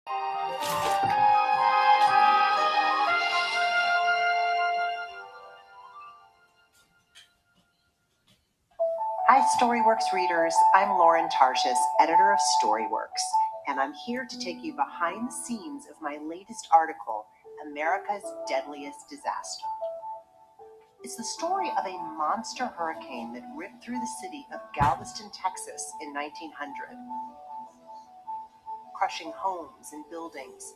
Hi, Storyworks readers. I'm Lauren Tarshis, editor of Storyworks, and I'm here to take you behind the scenes of my latest article, America's Deadliest Disaster. It's the story of a monster hurricane that ripped through the city of Galveston, Texas in 1900, crushing homes and buildings,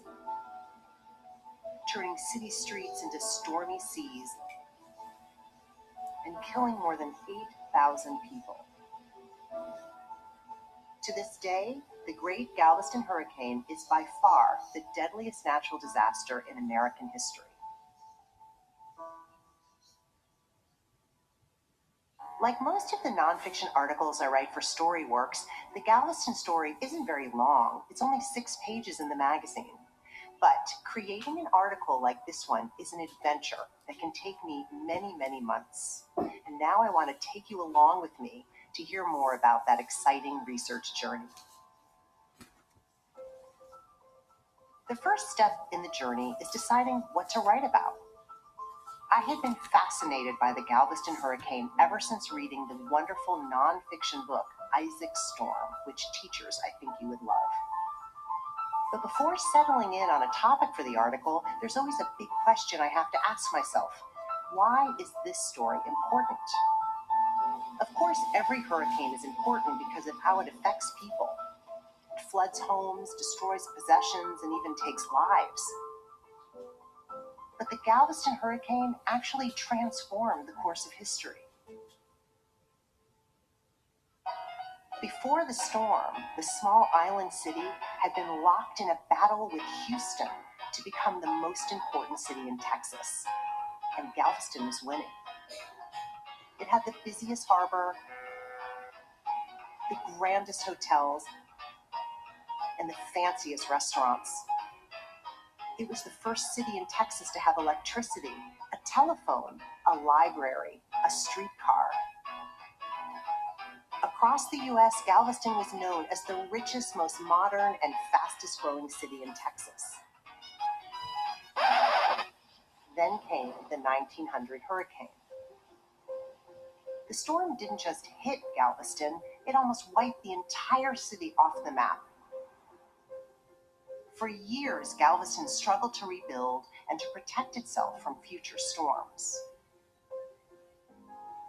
turning city streets into stormy seas, and killing more than 8,000 people. To this day, the Great Galveston Hurricane is by far the deadliest natural disaster in American history. Like most of the nonfiction articles I write for Storyworks, the Galveston story isn't very long. It's only 6 pages in the magazine. But creating an article like this one is an adventure that can take me many, many months. And now I want to take you along with me to hear more about that exciting research journey. The first step in the journey is deciding what to write about. I had been fascinated by the Galveston hurricane ever since reading the wonderful nonfiction book, Isaac Storm, which teachers I think you would love. But before settling in on a topic for the article, there's always a big question I have to ask myself. Why is this story important? Of course, every hurricane is important because of how it affects people. It floods homes, destroys possessions, and even takes lives. But the Galveston hurricane actually transformed the course of history. Before the storm, the small island city had been locked in a battle with Houston to become the most important city in Texas, and Galveston was winning. It had the busiest harbor, the grandest hotels, and the fanciest restaurants. It was the first city in Texas to have electricity, a telephone, a library, a streetcar. Across the U.S., Galveston was known as the richest, most modern, and fastest growing city in Texas. Then came the 1900 hurricane. The storm didn't just hit Galveston, it almost wiped the entire city off the map. For years, Galveston struggled to rebuild and to protect itself from future storms.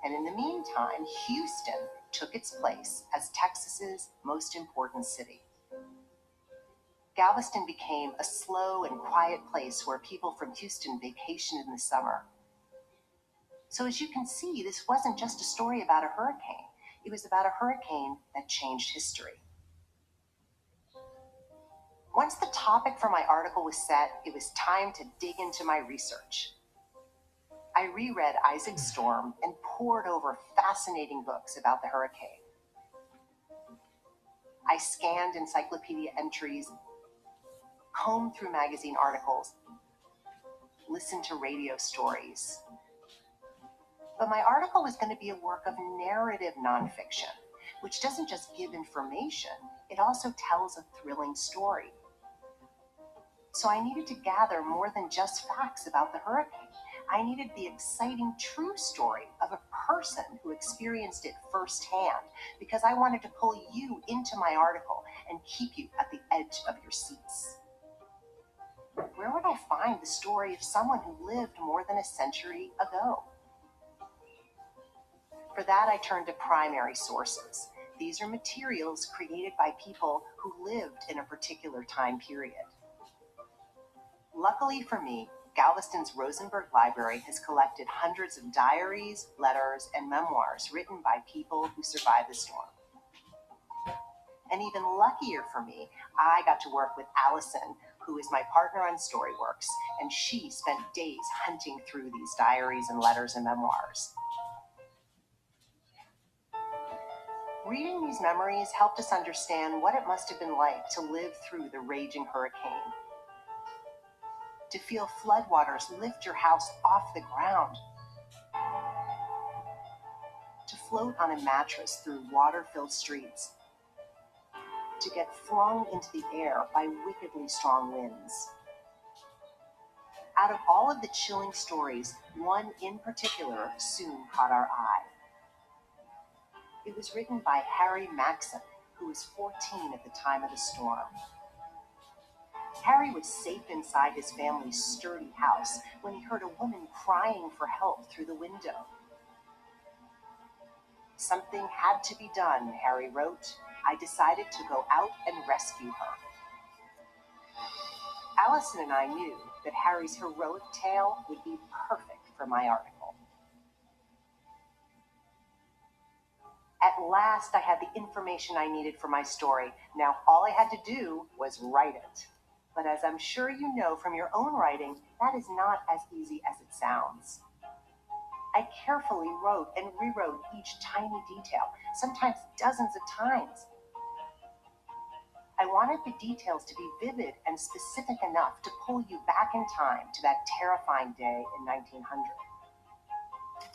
And in the meantime, Houston took its place as Texas's most important city. Galveston became a slow and quiet place where people from Houston vacationed in the summer. So as you can see, this wasn't just a story about a hurricane. It was about a hurricane that changed history. Once the topic for my article was set, it was time to dig into my research. I reread Isaac Storm and pored over fascinating books about the hurricane. I scanned encyclopedia entries, combed through magazine articles, listened to radio stories. But my article was going to be a work of narrative nonfiction, which doesn't just give information, it also tells a thrilling story. So I needed to gather more than just facts about the hurricane. I needed the exciting true story of a person who experienced it firsthand, because I wanted to pull you into my article and keep you at the edge of your seats. Where would I find the story of someone who lived more than a century ago? For that, I turned to primary sources. These are materials created by people who lived in a particular time period. Luckily for me, Galveston's Rosenberg Library has collected hundreds of diaries, letters, and memoirs written by people who survived the storm. And even luckier for me, I got to work with Allison, who is my partner on Storyworks, and she spent days hunting through these diaries and letters and memoirs. Reading these memories helped us understand what it must have been like to live through the raging hurricane. To feel floodwaters lift your house off the ground. To float on a mattress through water-filled streets. to get flung into the air by wickedly strong winds. Out of all of the chilling stories, one in particular soon caught our eye. It was written by Harry Maxon, who was 14 at the time of the storm. Harry was safe inside his family's sturdy house when he heard a woman crying for help through the window. Something had to be done, Harry wrote. I decided to go out and rescue her. Allison and I knew that Harry's heroic tale would be perfect for my article. At last, I had the information I needed for my story. Now, all I had to do was write it. But as I'm sure you know from your own writing, that is not as easy as it sounds. I carefully wrote and rewrote each tiny detail, sometimes dozens of times. I wanted the details to be vivid and specific enough to pull you back in time to that terrifying day in 1900.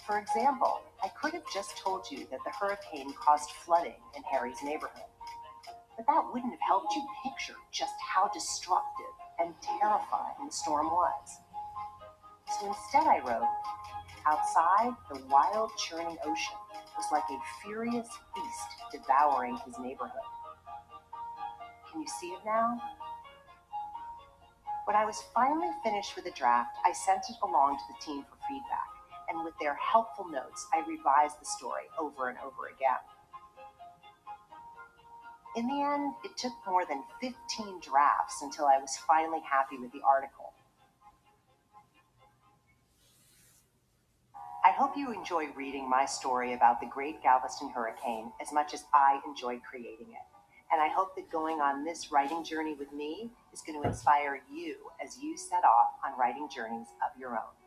For example, I could have just told you that the hurricane caused flooding in Harry's neighborhood. But that wouldn't have helped you picture just how destructive and terrifying the storm was. So instead I wrote, outside, the wild churning ocean was like a furious beast devouring his neighborhood. Can you see it now? When I was finally finished with the draft, I sent it along to the team for feedback, and with their helpful notes, I revised the story over and over again. In the end, it took more than 15 drafts until I was finally happy with the article. I hope you enjoy reading my story about the Great Galveston Hurricane as much as I enjoyed creating it. And I hope that going on this writing journey with me is going to inspire you as you set off on writing journeys of your own.